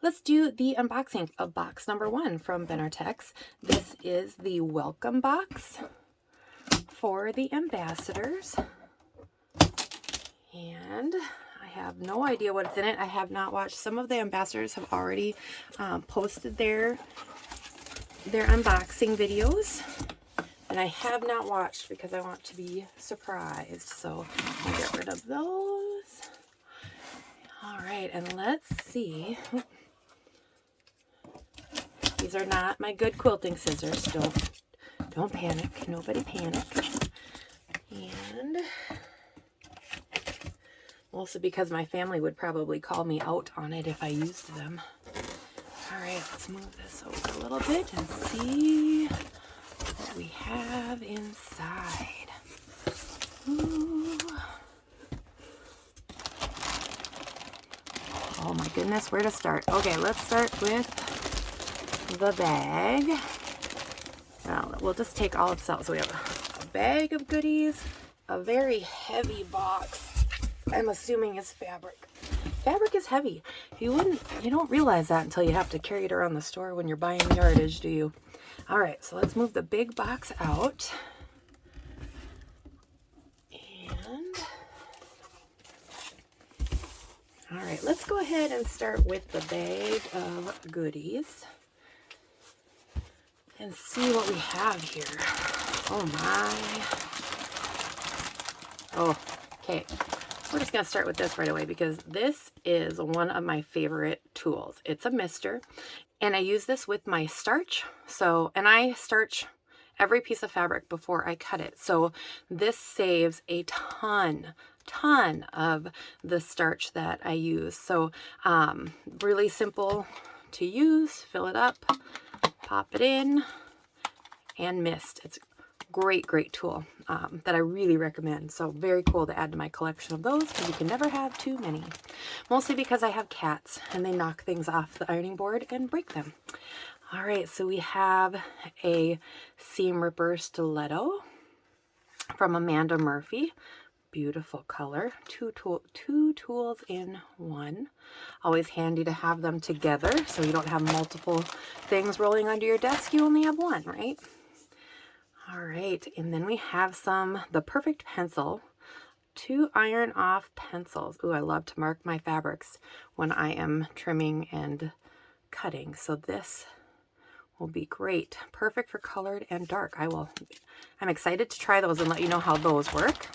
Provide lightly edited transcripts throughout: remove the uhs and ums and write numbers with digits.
let's do the unboxing of box number 1 from Benartex. This is the welcome box for the ambassadors. And I have no idea what's in it. I have not watched. Some of the ambassadors have already posted their unboxing videos. And I have not watched because I want to be surprised. So I'll get rid of those. All right, and let's see. These are not my good quilting scissors. Don't panic. Nobody panic. And also because my family would probably call me out on it if I used them. All right, let's move this over a little bit and see what we have inside. Ooh. Oh my goodness, where to start? Okay, let's start with the bag. Well, we'll just take all of this out. So we have a bag of goodies, a very heavy box. I'm assuming it's fabric. Fabric is heavy. You don't realize that until you have to carry it around the store when you're buying yardage, do you? All right, so let's move the big box out. And all right, let's go ahead and start with the bag of goodies and see what we have here. Oh my. Oh, okay. We're just going to start with this right away because this is one of my favorite tools. It's a mister, and I use this with my starch. And I starch every piece of fabric before I cut it. So this saves a ton of the starch that I use. So really simple to use. Fill it up, pop it in, and mist. It's great tool that I really recommend. So very cool to add to my collection of those because you can never have too many. Mostly because I have cats and they knock things off the ironing board and break them. All right, so we have a seam ripper stiletto from Amanda Murphy. Beautiful color. Two tools in one. Always handy to have them together so you don't have multiple things rolling under your desk. You only have one, right? All right, and then we have the perfect pencil, 2 iron off pencils. Ooh, I love to mark my fabrics when I am trimming and cutting. So this will be great. Perfect for colored and dark. I'm excited to try those and let you know how those work.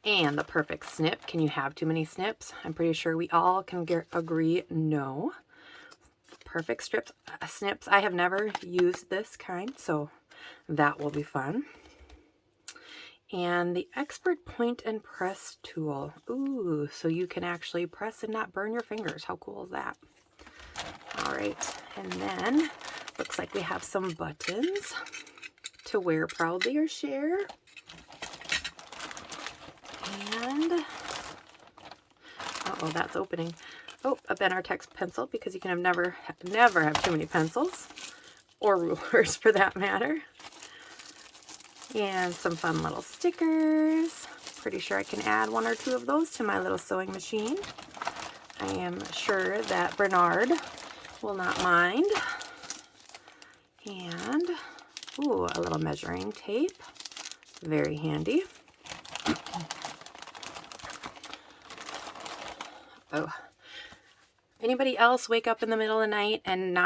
And the perfect snip. Can you have too many snips? I'm pretty sure we all can agree no. Perfect snips. I have never used this kind, so that will be fun. And the expert point and press tool. Ooh, so you can actually press and not burn your fingers. How cool is that? All right, and then looks like we have some buttons to wear proudly or share. And uh-oh, that's opening. Oh, a Benartex pencil, because you can never have too many pencils, or rulers for that matter. And some fun little stickers. Pretty sure I can add 1 or 2 of those to my little sewing machine. I am sure that Bernard will not mind. And, ooh, a little measuring tape. Very handy. Oh. Anybody else wake up in the middle of the night and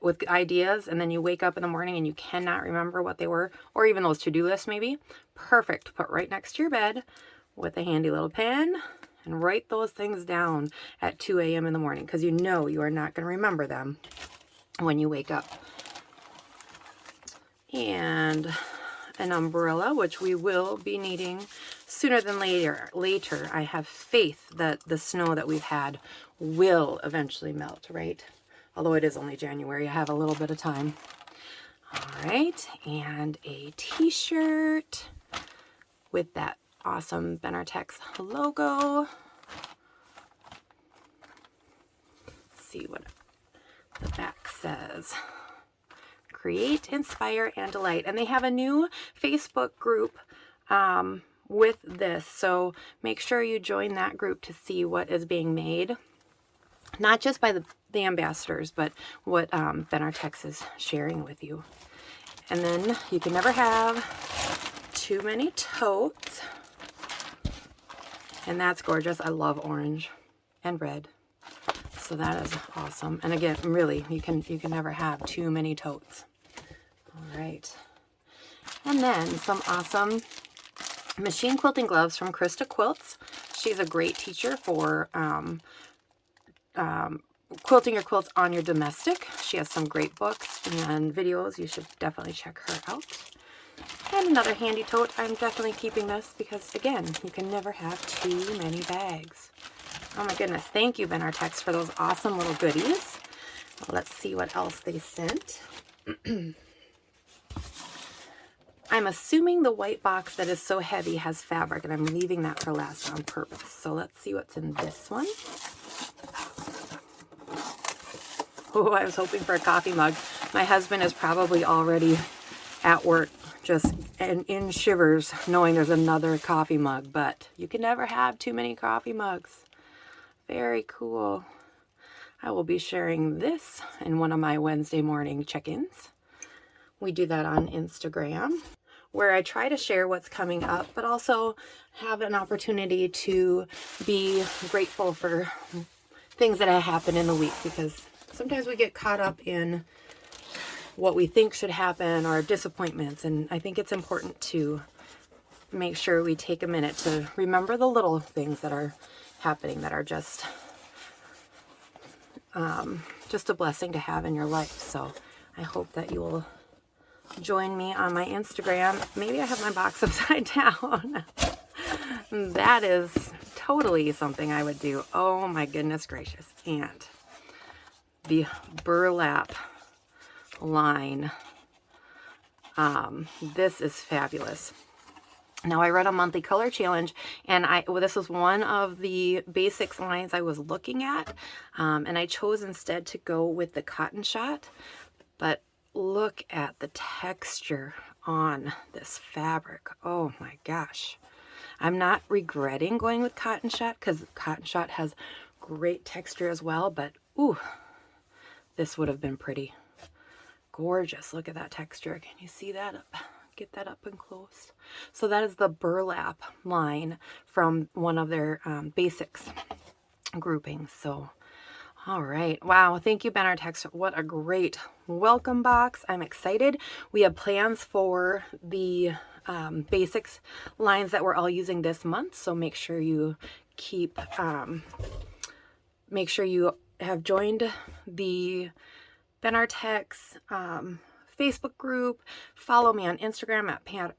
with ideas, and then you wake up in the morning and you cannot remember what they were, or even those to-do lists maybe? Perfect to put right next to your bed with a handy little pen and write those things down at 2 a.m. in the morning because you know you are not going to remember them when you wake up. And an umbrella, which we will be needing sooner than later. I have faith that the snow that we've had will eventually melt, right? Although it is only January, I have a little bit of time. All right, and a t-shirt with that awesome Benartex logo. Let's see what the back says. Create, inspire, and delight. And they have a new Facebook group with this, so make sure you join that group to see what is being made. not just by the ambassadors, but what Benartex is sharing with you. And then you can never have too many totes. And that's gorgeous. I love orange and red. So that is awesome. And again, really, you can never have too many totes. All right. And then some awesome machine quilting gloves from Krista Quilts. She's a great teacher for quilting your quilts on your domestic. She has some great books and videos. You should definitely check her out. And another handy tote. I'm definitely keeping this because, again, you can never have too many bags. Oh my goodness. Thank you, Benartex, for those awesome little goodies. Let's see what else they sent. I'm assuming the white box that is so heavy has fabric, and I'm leaving that for last on purpose. So let's see what's in this one. Oh, I was hoping for a coffee mug. My husband is probably already at work, just in shivers, knowing there's another coffee mug, but you can never have too many coffee mugs. Very cool. I will be sharing this in one of my Wednesday morning check-ins. We do that on Instagram, where I try to share what's coming up, but also have an opportunity to be grateful for things that have happened in the week, because sometimes we get caught up in what we think should happen or disappointments, and I think it's important to make sure we take a minute to remember the little things that are happening that are just a blessing to have in your life. So I hope that you will join me on my Instagram. Maybe I have my box upside down. That is totally something I would do. Oh my goodness gracious. And the burlap line. This is fabulous. Now, I read a monthly color challenge, and this was one of the basics lines I was looking at, and I chose instead to go with the cotton shot. But look at the texture on this fabric. Oh my gosh. I'm not regretting going with cotton shot, because cotton shot has great texture as well, but ooh, this would have been pretty gorgeous. Look at that texture. Can you see that up? Get that up and close. So that is the burlap line from one of their basics groupings. So, all right. Wow. Thank you, Benartex. What a great welcome box. I'm excited. We have plans for the basics lines that we're all using this month. So make sure you make sure you have joined the Benartex Facebook group. Follow me on Instagram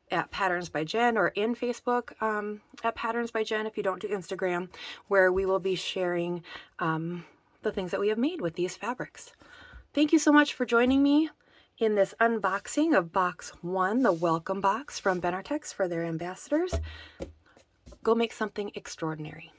at Patterns by Jen, or in Facebook at Patterns by Jen if you don't do Instagram, where we will be sharing the things that we have made with these fabrics. Thank you so much for joining me in this unboxing of box 1, the welcome box from Benartex for their ambassadors. Go make something extraordinary.